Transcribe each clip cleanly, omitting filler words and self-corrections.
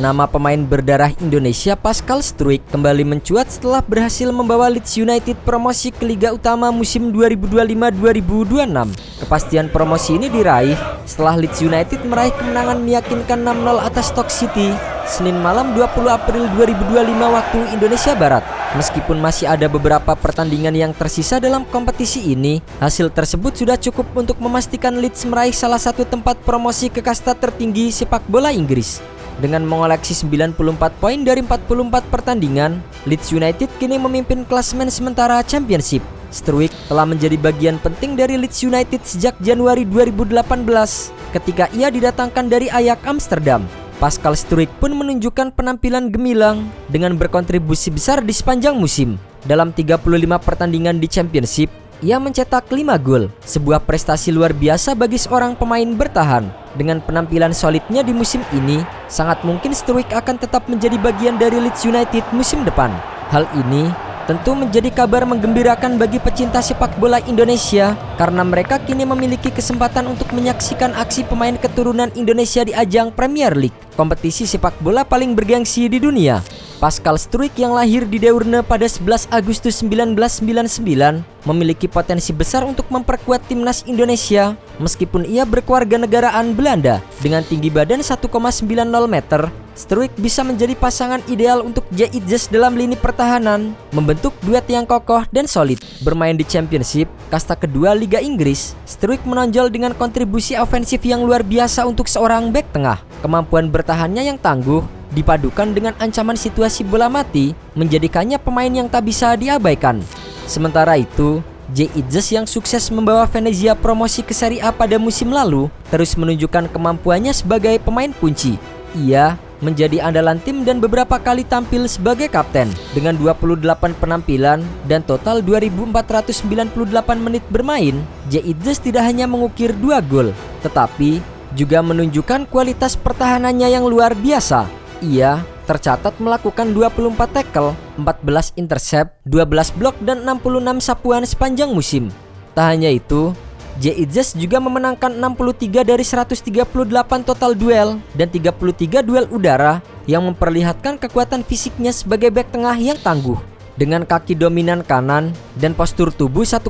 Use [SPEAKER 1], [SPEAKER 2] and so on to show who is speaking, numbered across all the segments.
[SPEAKER 1] Nama pemain berdarah Indonesia Pascal Struijk kembali mencuat setelah berhasil membawa Leeds United promosi ke Liga Utama musim 2025-2026. Kepastian promosi ini diraih setelah Leeds United meraih kemenangan meyakinkan 6-0 atas Stoke City Senin malam 20 April 2025 waktu Indonesia Barat. Meskipun masih ada beberapa pertandingan yang tersisa dalam kompetisi ini, hasil tersebut sudah cukup untuk memastikan Leeds meraih salah satu tempat promosi ke kasta tertinggi sepak bola Inggris. Dengan mengoleksi 94 poin dari 44 pertandingan, Leeds United kini memimpin klasemen sementara Championship. Struijk telah menjadi bagian penting dari Leeds United sejak Januari 2018 ketika ia didatangkan dari Ajax Amsterdam. Pascal Struijk pun menunjukkan penampilan gemilang dengan berkontribusi besar di sepanjang musim. Dalam 35 pertandingan di Championship, ia mencetak 5 gol, sebuah prestasi luar biasa bagi seorang pemain bertahan. Dengan penampilan solidnya di musim ini, sangat mungkin Struijk akan tetap menjadi bagian dari Leeds United musim depan. Hal ini tentu menjadi kabar menggembirakan bagi pecinta sepak bola Indonesia karena mereka kini memiliki kesempatan untuk menyaksikan aksi pemain keturunan Indonesia di ajang Premier League, kompetisi sepak bola paling bergengsi di dunia. Pascal Struijk yang lahir di Deurne pada 11 Agustus 1999 memiliki potensi besar untuk memperkuat timnas Indonesia meskipun ia berkewarganegaraan Belanda. Dengan tinggi badan 1,90 meter, Struijk bisa menjadi pasangan ideal untuk J.I.J.S dalam lini pertahanan, membentuk duet yang kokoh dan solid. Bermain di Championship, kasta kedua Liga Inggris, Struijk menonjol dengan kontribusi ofensif yang luar biasa untuk seorang bek tengah. Kemampuan bertahannya yang tangguh dipadukan dengan ancaman situasi bola mati menjadikannya pemain yang tak bisa diabaikan. Sementara itu, J.I.J.S yang sukses membawa Venezia promosi ke Serie A pada musim lalu terus menunjukkan kemampuannya sebagai pemain kunci. Ia menjadi andalan tim dan beberapa kali tampil sebagai kapten. Dengan 28 penampilan dan total 2.498 menit bermain, J.I.J.S tidak hanya mengukir 2 gol, tetapi juga menunjukkan kualitas pertahanannya yang luar biasa. Ia tercatat melakukan 24 tackle, 14 intercept, 12 blok dan 66 sapuan sepanjang musim. Tak hanya itu, J.I.J.S juga memenangkan 63 dari 138 total duel dan 33 duel udara yang memperlihatkan kekuatan fisiknya sebagai bek tengah yang tangguh. Dengan kaki dominan kanan dan postur tubuh 1,90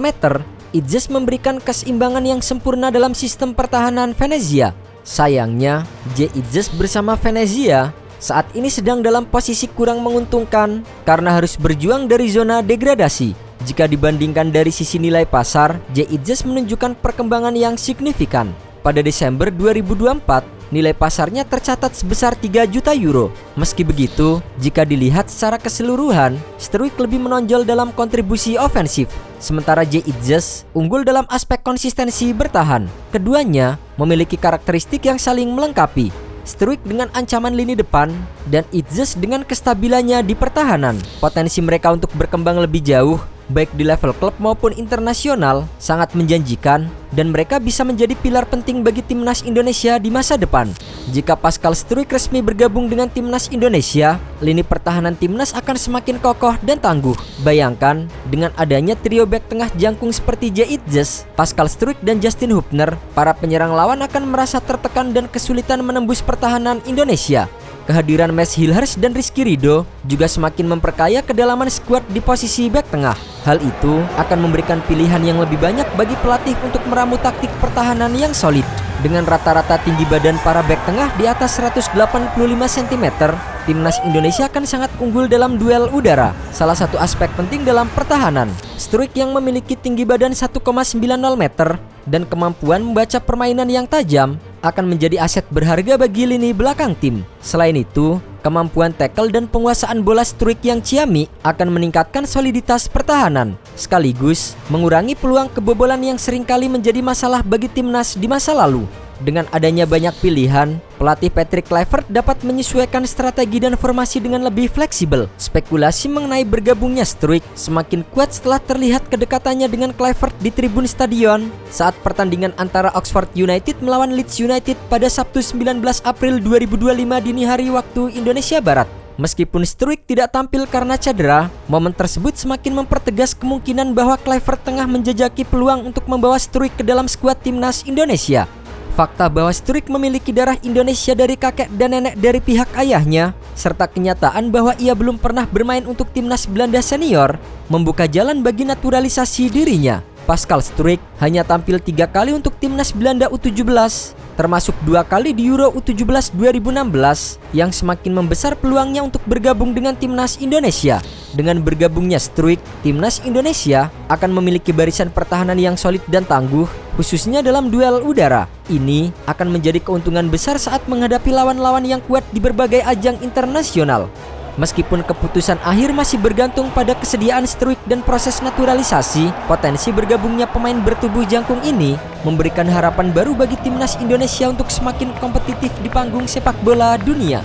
[SPEAKER 1] meter, J.I.J.S memberikan keseimbangan yang sempurna dalam sistem pertahanan Venezia. Sayangnya, J.I.J.S bersama Venezia saat ini sedang dalam posisi kurang menguntungkan karena harus berjuang dari zona degradasi. Jika dibandingkan dari sisi nilai pasar, J.I.J.S menunjukkan perkembangan yang signifikan. Pada Desember 2024, nilai pasarnya tercatat sebesar 3 juta euro. Meski begitu, jika dilihat secara keseluruhan, Struijk lebih menonjol dalam kontribusi ofensif, sementara J.I.J.S unggul dalam aspek konsistensi bertahan. Keduanya memiliki karakteristik yang saling melengkapi. Struijk dengan ancaman lini depan dan J.I.J.S dengan kestabilannya di pertahanan. Potensi mereka untuk berkembang lebih jauh, baik di level klub maupun internasional, sangat menjanjikan dan mereka bisa menjadi pilar penting bagi timnas Indonesia di masa depan. Jika Pascal Struijk resmi bergabung dengan timnas Indonesia, lini pertahanan timnas akan semakin kokoh dan tangguh. Bayangkan, dengan adanya trio bek tengah jangkung seperti J.I.J.S, Pascal Struijk dan Justin Hubner, para penyerang lawan akan merasa tertekan dan kesulitan menembus pertahanan Indonesia. Kehadiran Mads Hilhers dan Rizky Ridho juga semakin memperkaya kedalaman skuad di posisi bek tengah. Hal itu akan memberikan pilihan yang lebih banyak bagi pelatih untuk meramu taktik pertahanan yang solid. Dengan rata-rata tinggi badan para bek tengah di atas 185 cm, timnas Indonesia akan sangat unggul dalam duel udara, salah satu aspek penting dalam pertahanan. Struijk yang memiliki tinggi badan 1,90 meter dan kemampuan membaca permainan yang tajam akan menjadi aset berharga bagi lini belakang tim. Selain itu, kemampuan tackle dan penguasaan bola Struijk yang ciamik akan meningkatkan soliditas pertahanan, sekaligus mengurangi peluang kebobolan yang seringkali menjadi masalah bagi timnas di masa lalu. Dengan adanya banyak pilihan, pelatih Patrick Kluivert dapat menyesuaikan strategi dan formasi dengan lebih fleksibel. Spekulasi mengenai bergabungnya Struijk semakin kuat setelah terlihat kedekatannya dengan Kluivert di tribun stadion saat pertandingan antara Oxford United melawan Leeds United pada Sabtu 19 April 2025 dini hari waktu Indonesia Barat. Meskipun Struijk tidak tampil karena cedera, momen tersebut semakin mempertegas kemungkinan bahwa Kluivert tengah menjajaki peluang untuk membawa Struijk ke dalam skuad timnas Indonesia. Fakta bahwa Struijk memiliki darah Indonesia dari kakek dan nenek dari pihak ayahnya, serta kenyataan bahwa ia belum pernah bermain untuk timnas Belanda senior, membuka jalan bagi naturalisasi dirinya. Pascal Struijk hanya tampil 3 kali untuk timnas Belanda U17, termasuk 2 kali di Euro U17 2016, yang semakin membesar peluangnya untuk bergabung dengan timnas Indonesia. Dengan bergabungnya Struijk, timnas Indonesia akan memiliki barisan pertahanan yang solid dan tangguh, khususnya dalam duel udara. Ini akan menjadi keuntungan besar saat menghadapi lawan-lawan yang kuat di berbagai ajang internasional. Meskipun keputusan akhir masih bergantung pada kesediaan Struijk dan proses naturalisasi, potensi bergabungnya pemain bertubuh jangkung ini memberikan harapan baru bagi timnas Indonesia untuk semakin kompetitif di panggung sepak bola dunia.